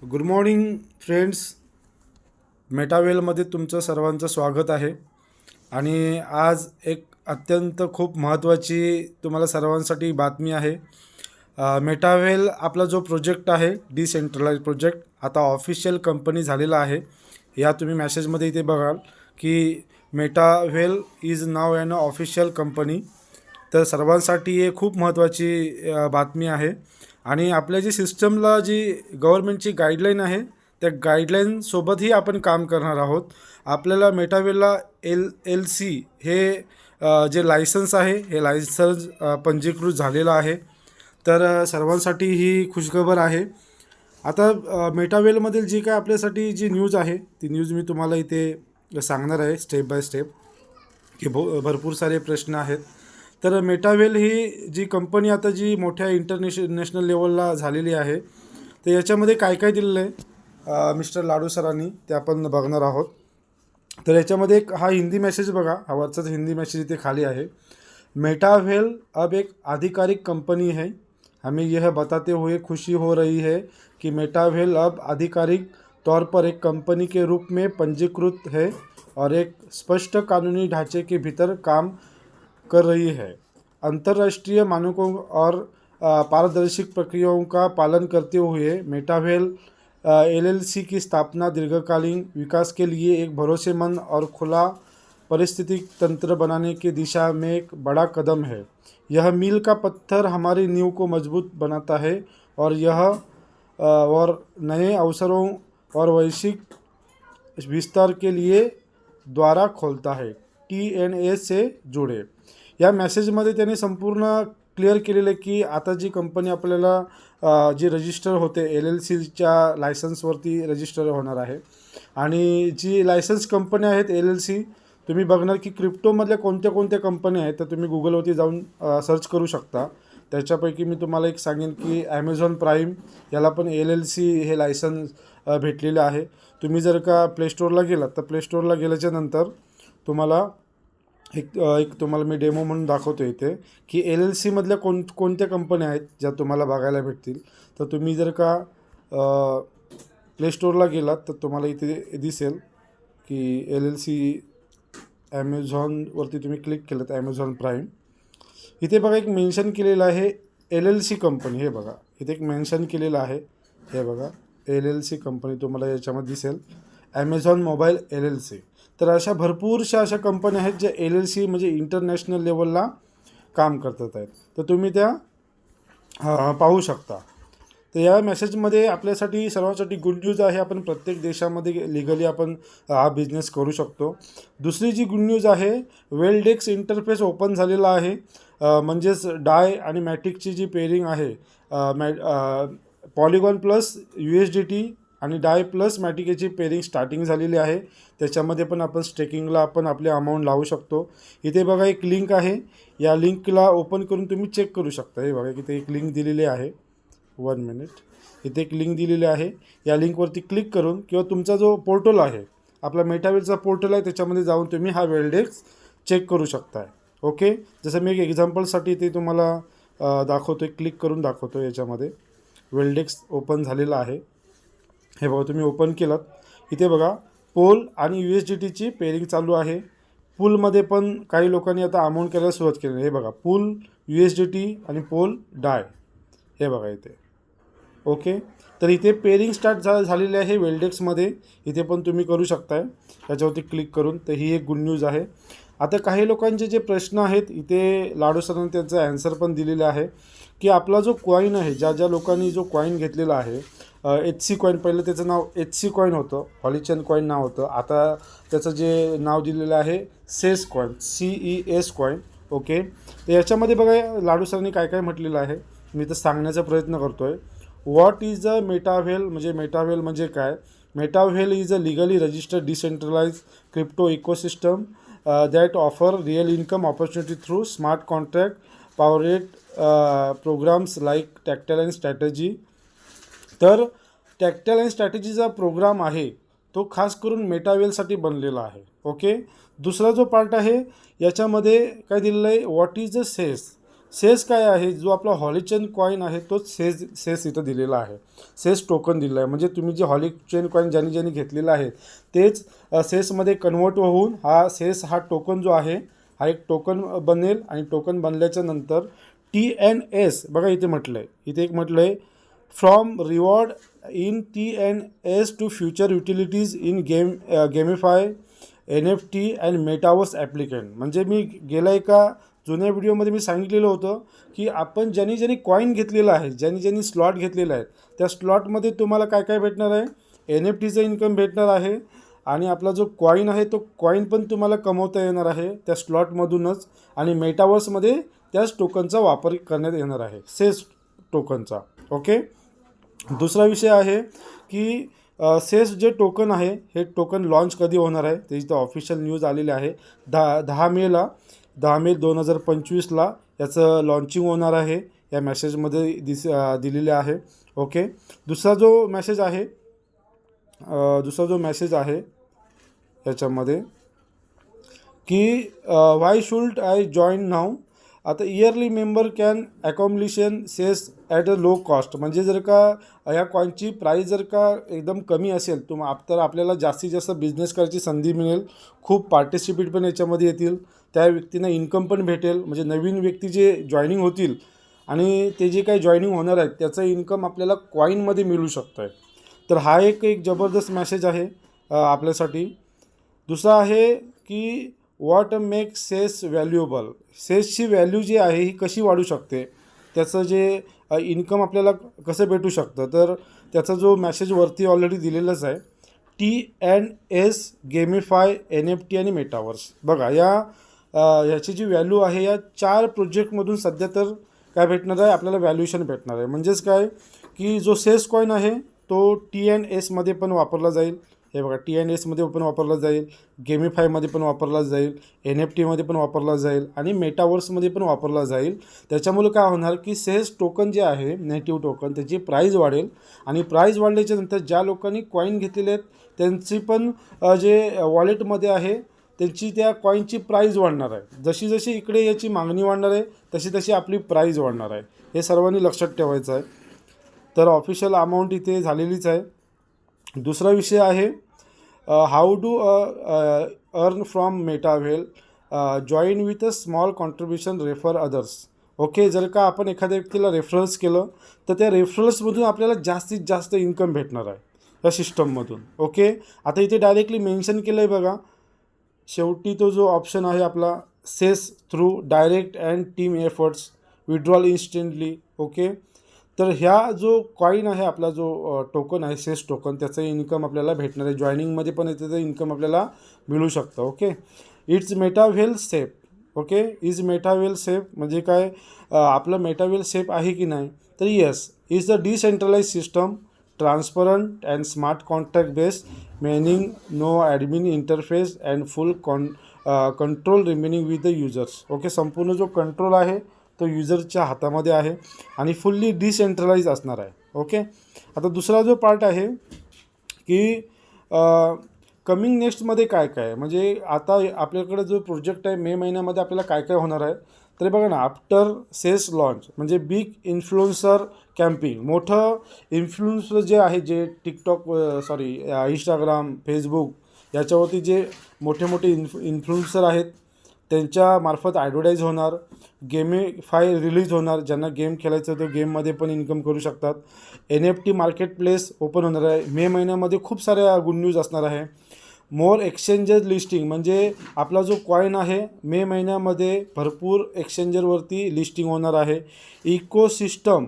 Good morning friends. मेटावेलमध्ये तुमचं सर्वांचं स्वागत आहे. आणि आज एक अत्यंत खूप महत्त्वाची तुम्हाला सर्वांसाठी बातमी आहे. मेटावेल आपला जो प्रोजेक्ट आहे डिसेंट्रलाइज प्रोजेक्ट आता ऑफिशियल कंपनी झालेला आहे. या तुम्ही मॅसेजमध्ये इथे बघाल की Metawhale is now an official company. तर सर्वांसाठी हे खूप महत्त्वाची बातमी आहे. आणि आपल्या जी सिस्टमला जी गव्हर्नमेंटची गाईडलाईन आहे त्या गाईडलाईनसोबतही आपण काम करणार आहोत. आपल्याला मेटावेलला LLC हे जे लायसन्स आहे हे लायसन्स पंजीकृत झालेलं आहे. तर सर्वांसाठी ही खुशखबर आहे. आता मेटावेलमधील जी काय आपल्यासाठी जी न्यूज आहे ती न्यूज मी तुम्हाला इथे सांगणार आहे स्टेप बाय स्टेप की भरपूर सारे प्रश्न आहेत. तर मेटावेल ही जी कंपनी आता जी मोठ्या नॅशनल लेवलला झालेली आहे तर याच्यामध्ये काय काय दिलेलं आहे मिस्टर लाडू सरांनी ते आपण बघणार आहोत. तर याच्यामध्ये एक हा हिंदी मेसेज बघा, हा वरचाच हिंदी मेसेज इथे खाली आहे. मेटावेल अब एक आधिकारिक कंपनी है. हमें यह बताते हुए खुशी हो रही है कि मेटावेल अब आधिकारिक तौर पर एक कंपनी के रूप में पंजीकृत है और एक स्पष्ट कानूनी ढांचे के भीतर काम कर रही है. अंतर्राष्ट्रीय मानकों और पारदर्शी प्रक्रियाओं का पालन करते हुए मेटावेल LLC की स्थापना दीर्घकालीन विकास के लिए एक भरोसेमंद और खुला पारिस्थितिक तंत्र बनाने की दिशा में एक बड़ा कदम है. यह मील का पत्थर हमारी नींव को मजबूत बनाता है और नए अवसरों और वैश्विक विस्तार के लिए द्वारा खोलता है. TNA से जुड़े. या मेसेजमध्ये त्याने संपूर्ण क्लिअर केलेलं आहे की आता जी कंपनी आपल्याला जी रजिस्टर होते LLCच्या लायसन्सवरती रजिस्टर होणार आहे. आणि जी लायसन्स कंपन्या आहेत LLC तुम्ही बघणार की क्रिप्टोमधल्या कोणत्या कोणत्या कंपन्या आहेत तर तुम्ही गुगलवरती जाऊन सर्च करू शकता. त्याच्यापैकी मी तुम्हाला एक सांगेन की ॲमेझॉन प्राईम याला पण LLC हे लायसन्स भेटलेलं आहे. तुम्ही जर का प्लेस्टोरला गेलात तर प्लेस्टोरला गेल्याच्यानंतर तुम्हाला एक तुम्हाला मी डेमो म्हणून दाखवतो इथे की LLCमधल्या कोणत्या कंपन्या आहेत ज्या तुम्हाला बघायला भेटतील. तर तुम्ही जर का प्लेस्टोरला गेलात तर तुम्हाला इथे दिसेल की LLC ॲमेझॉनवरती तुम्ही क्लिक केलं तर ॲमेझॉन प्राईम इथे बघा एक मेन्शन केलेलं आहे LLC कंपनी. हे बघा इथे एक मेन्शन केलेलं आहे, हे बघा LLC कंपनी तुम्हाला याच्यामध्ये दिसेल. Amazon mobile LLC. तर अशा भरपूरशा अशा कंपन्या आहेत ज्या LLC म्हणजे इंटरनॅशनल लेवलला काम करतात आहेत. तर तुम्ही त्या पाहू शकता. तर या मेसेजमध्ये आपल्यासाठी सर्वांसाठी गुड न्यूज आहे. आपण प्रत्येक देशामध्ये लिगली आपण हा बिझनेस करू शकतो. दुसरी जी गुड न्यूज आहे वेलडेक्स इंटरफेस ओपन झालेला आहे. म्हणजेच डाय आणि मॅटिकची जी पेअरिंग आहे पॉलिगॉन प्लस USDT आणि डाय प्लस मॅटिक याची पेअरिंग स्टार्टिंग झालेली आहे. त्याच्यामध्ये पण आपण स्टेकिंगला आपण आपले अमाऊंट लावू शकतो. इथे बघा एक लिंक आहे, या लिंकला ओपन करून तुम्ही चेक करू शकता. हे बघा इथे एक लिंक दिलेली आहे. 1 मिनिट. इथे एक लिंक दिलेली आहे. या लिंकवरती क्लिक करून किंवा तुमचा जो पोर्टल आहे आपला मेटावेलचा पोर्टल आहे त्याच्यामध्ये जाऊन तुम्ही हा वेलडेक्स चेक करू शकताय. ओके. जसं मी एक एक्झाम्पलसाठी ते तुम्हाला दाखवतो, क्लिक करून दाखवतो. याच्यामध्ये वेलडेक्स ओपन झालेला आहे. हे बघा तुम्ही ओपन केलात इथे बघा पोल आणि USDTची पेअरिंग चालू आहे. पूलमध्ये पण काही लोकांनी आता अमाऊंट करायला सुरुवात केली. हे बघा पूल USDT आणि पोल डाय. हे बघा इथे. ओके. तर इथे पेअरिंग स्टार्ट झालेली आहे वेलडेक्समध्ये. इथे पण तुम्ही करू शकताय त्याच्यावरती क्लिक करून. तर ही एक गुड न्यूज आहे. आता काही लोकांचे जे प्रश्न आहेत इथे लाडू सरांनी त्यांचा ॲन्सर पण दिलेला आहे की आपला जो कॉईन आहे ज्या लोकांनी जो कॉईन घेतलेला आहे HC कॉईन, पहिलं त्याचं नाव HC कॉईन होतं, हॉलीचंद कॉईन नाव होतं. आता त्याचं जे नाव दिलेलं आहे cess coin, CES coin. Okay. तर याच्यामध्ये बघा लाडू सरांनी काय काय म्हटलेलं आहे मी तर सांगण्याचा प्रयत्न करतो आहे. व्हॉट इज अ मेटावेल मेटावेल म्हणजे काय. Metawhale is a legally registered decentralise crypto ecosystem that offer real income opportunity through smart contract powered programs like tactile strategy. तर टॅक्टाइल स्ट्रॅटेजीचा प्रोग्राम आहे तो खास करून मेटावेलसाठी बनलेला आहे. ओके. दुसरा जो पार्ट आहे याच्यामध्ये काय दिलेलं आहे what is a cess. Cess काय आहे, जो आपला हॉलीचेन कॉईन आहे तोच सेस इथं दिलेला आहे, सेस टोकन दिलेलं आहे. म्हणजे तुम्ही जे हॉलीचेन कॉईन ज्यांनी घेतलेलं आहे तेच सेसमध्ये कन्वर्ट होऊन हा टोकन जो आहे हा एक टोकन बनेल. आणि टोकन बनल्याच्या नंतर TNS बघा इथे म्हटलं आहे, इथे एक म्हटलं आहे from reward in TNS to future utilities in gamify NFT and metaverse applicant. म्हणजे मी गेल्या एका जुन्या व्हिडिओमध्ये मी सांगितलेलं होतं की आपण ज्यांनी कॉईन घेतलेलं आहे, ज्यांनी स्लॉट घेतलेला आहे, त्या स्लॉटमध्ये तुम्हाला काय काय भेटणार आहे, NFTचं इन्कम भेटणार आहे. आणि आपला जो कॉईन आहे तो कॉईन पण तुम्हाला कमवता येणार आहे त्या स्लॉटमधूनच. आणि मेटावर्समध्ये त्याच टोकनचा वापर करण्यात येणार आहे, सेस टोकनचा. ओके. दुसरा विषय आहे की सेस जे टोकन आहे हे टोकन लॉन्च कधी होणार आहे, त्याची तर ऑफिशियल न्यूज आलेली आहे. 10 मे 2025ला याचं लॉन्चिंग होणार आहे, या मेसेजमध्ये दिलेले आहे. ओके. दुसरा जो मेसेज आहे याच्यामध्ये की why should I join now. आता yearly member can accomplishment cess at a low cost. म्हणजे जर का ह्या कॉईनची प्राईस जर का एकदम कमी असेल तर आपल्याला जास्तीत जास्त बिझनेस करायची संधी मिळेल, खूप पार्टिसिपेट पण याच्यामध्ये येतील, त्या व्यक्तींना इन्कम पण भेटेल. म्हणजे नवीन व्यक्ती जे जॉईनिंग होतील आणि ते जे काही जॉईनिंग होणार आहेत त्याचं इन्कम आपल्याला कॉईनमध्ये मिळू शकतं आहे. तर हा एक जबरदस्त मेसेज आहे आपल्यासाठी. दुसरा आहे की व्हॉट मेक सेस व्हॅल्युएबल. सेसची व्हॅल्यू जी आहे ही कशी वाढू शकते, त्याचं जे इन्कम आपल्याला कसं भेटू शकतं, तर त्याचा जो मेसेज वरती ऑलरेडी दिलेलाच आहे. TNS गेमिफाय NFT आणि मेटावर्स. बघा ह्याची जी व्हॅल्यू आहे या 4 प्रोजेक्टमधून सध्या तर काय भेटणार आहे, आपल्याला व्हॅल्युएशन भेटणार आहे. म्हणजेच काय की जो सेस कॉईन आहे तो TNSमध्ये पण वापरला जाईल. हे बघा TNSमध्ये पण वापरला जाईल, गेमिफायमध्ये पण वापरला जाईल, NFTमध्ये पण वापरला जाईल आणि मेटावर्समध्ये पण वापरला जाईल. त्याच्यामुळे काय होणार की सेस टोकन जे आहे, नेटिव्ह टोकन, त्याची प्राईज वाढेल. आणि प्राईज वाढल्याच्या नंतर ज्या लोकांनी कॉईन घेतलेले आहेत त्यांची पण जे वॉलेटमध्ये आहे त्यांची त्या कॉईनची प्राईज वाढणार आहे. जशी जशी इकडे याची मागणी वाढणार आहे तशी तशी आपली प्राईज वाढणार आहे. हे सर्वांनी लक्षात ठेवायचं आहे. तर ऑफिशियल अमाऊंट इथे झालेलीच आहे. दुसरा विषय आहे how to earn from Metawhale. Join with a small contribution, refer others. Okay. जर का आपण एखाद्या व्यक्तीला रेफरन्स केलं तर त्या रेफरन्समधून आपल्याला जास्तीत जास्त इन्कम भेटणार आहे या सिस्टममधून. ओके. आता इथे डायरेक्टली मेन्शन केलं आहे बघा, शेवटी तो जो ऑप्शन आहे आपला, cess through direct and team efforts withdrawal instantly. Okay. तर ह्या जो कॉईन आहे, आपला जो टोकन आहे सेस टोकन, त्याचं इन्कम आपल्याला भेटणार आहे. जॉईनिंगमध्ये पण त्याचं इन्कम आपल्याला मिळू शकतं. Okay. It's Metawhale safe. Okay. Is Metawhale safe म्हणजे काय, आपलं मेटाव्हेल सेफ आहे की नाही, तर yes. Is the decentralise system, transparent and smart contract based, meaning no admin interface and full control remaining with the users. Okay. संपूर्ण जो control आहे तो युजरच्या हातामध्ये आहे आणि फुल्ली डिसेंट्रलाइज असणार आहे. ओके. आता दुसरा जो पार्ट आहे की कमिंग नेक्स्टमध्ये काय काय, म्हणजे आता आपल्याकडे जो प्रोजेक्ट आहे मे महिन्यामध्ये आपल्याला काय काय होणार आहे, तर बघा ना, आफ्टर सेस लॉन्च म्हणजे बिग इन्फ्लुएन्सर कॅम्पिंग. मोठं इन्फ्लुएन्सर जे आहे, जे इंस्टाग्राम, फेसबुक याच्यावरती जे मोठे इन्फ्लुएन्सर आहेत त्यांच्यामार्फत ॲडव्हर्टाईज होणार. गेमिफाय रिलीज होणार, ज्यांना गेम खेळायचं तो गेममध्ये पण इन्कम करू शकतात. NFT मार्केट प्लेस ओपन होणार आहे मे महिन्यामध्ये. खूप साऱ्या गुड न्यूज असणार आहे. मोर एक्सचेंजेस लिस्टिंग, म्हणजे आपला जो कॉईन आहे मे महिन्यामध्ये भरपूर एक्सचेंजरवरती लिस्टिंग होणार आहे. इकोसिस्टम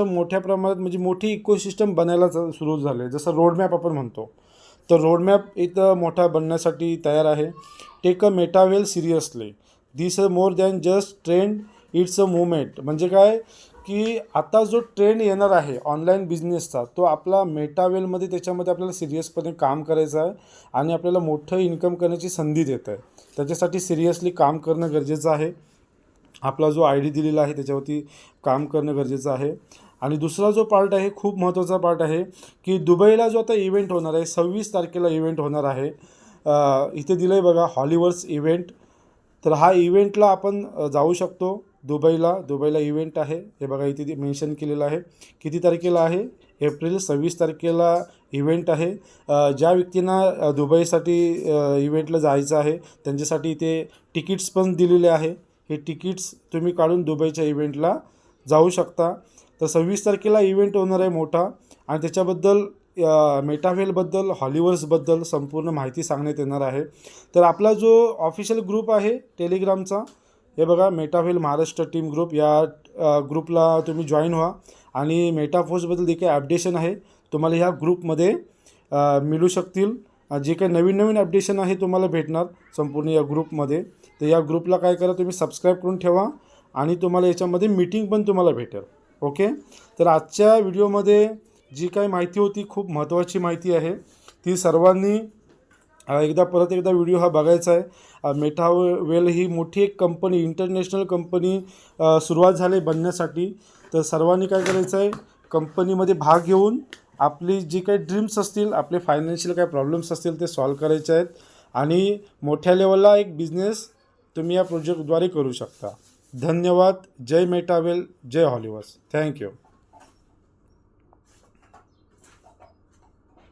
मोठ्या प्रमाणात, म्हणजे मोठी इकोसिस्टम बनायला सुरू झाले, जसं रोडमॅप आपण म्हणतो. तर रोडमॅप इथं मोठा बनण्यासाठी तयार आहे. Take a Metawhale seriously, this a more than just trend, it's a movement. म्हणजे काय की आता जो ट्रेंड येणार आहे ऑनलाईन बिझनेसचा, तो आपला मेटावेलमध्ये, त्याच्यामध्ये आपल्याला सिरियसपणे काम करायचं आहे आणि आपल्याला मोठं इन्कम करण्याची संधी देत आहे. त्याच्यासाठी सिरियसली काम करणं गरजेचं आहे. आपला जो ID दिलेला आहे त्याच्यावरती काम करणं गरजेचं आहे. आणि दुसरा जो पार्ट आहे, खूप महत्त्वाचा पार्ट आहे की दुबईला जो आता इव्हेंट होणार आहे, 26 तारखेला इव्हेंट होणार आहे. इथे दिलं आहे बघा, हॉलिवर्स इव्हेंट. तर हा इव्हेंटला आपण जाऊ शकतो. दुबईला इव्हेंट आहे. हे बघा इथे मेन्शन केलेलं आहे. किती तारखेला आहे? एप्रिल 26 तारखेला इव्हेंट आहे. ज्या व्यक्तींना दुबईसाठी इव्हेंटला जायचं आहे त्यांच्यासाठी इथे तिकीट्स पण दिलेले आहे. हे तिकीट्स तुम्ही काढून दुबईच्या इव्हेंटला जाऊ शकता. तर 26 तारखेला इव्हेंट होणार आहे मोठा आणि त्याच्याबद्दल मेटावेलबद्दल हॉलिवर्सबद्दल संपूर्ण माहिती सांगण्यात येणार आहे. तर आपला जो ऑफिशियल ग्रुप आहे टेलिग्रामचा, हे बघा मेटावेल महाराष्ट्र टीम ग्रुप, या ग्रुपला तुम्ही जॉईन व्हा आणि मेटाफोर्सबद्दल जे काही अपडेशन आहे तुम्हाला ह्या ग्रुपमध्ये मिळू शकतील. जे काही नवीन अपडेशन आहे तुम्हाला भेटणार संपूर्ण या ग्रुपमध्ये. तर या ग्रुपला काय करा, तुम्ही सबस्क्राईब करून ठेवा आणि तुम्हाला याच्यामध्ये मीटिंग पण तुम्हाला भेटेल. ओके. तर आजच्या व्हिडिओमध्ये जी काही माहिती होती खूप महत्त्वाची माहिती आहे. ती सर्वांनी परत एकदा व्हिडिओ हा बघायचा आहे. मेटावेल ही मोठी एक कंपनी, इंटरनॅशनल कंपनी सुरुवात झाली बनण्यासाठी. तर सर्वांनी काय करायचं आहे, कंपनीमध्ये भाग घेऊन आपली जी काही ड्रीम्स असतील, आपले फायनान्शियल काही प्रॉब्लेम्स असतील ते सॉल्व करायचे आहेत आणि मोठ्या लेवलला एक बिझनेस तुम्ही या प्रोजेक्टद्वारे करू शकता. धन्यवाद. जय मेटावेल, जय हॉलिवर्स. थँक्यू.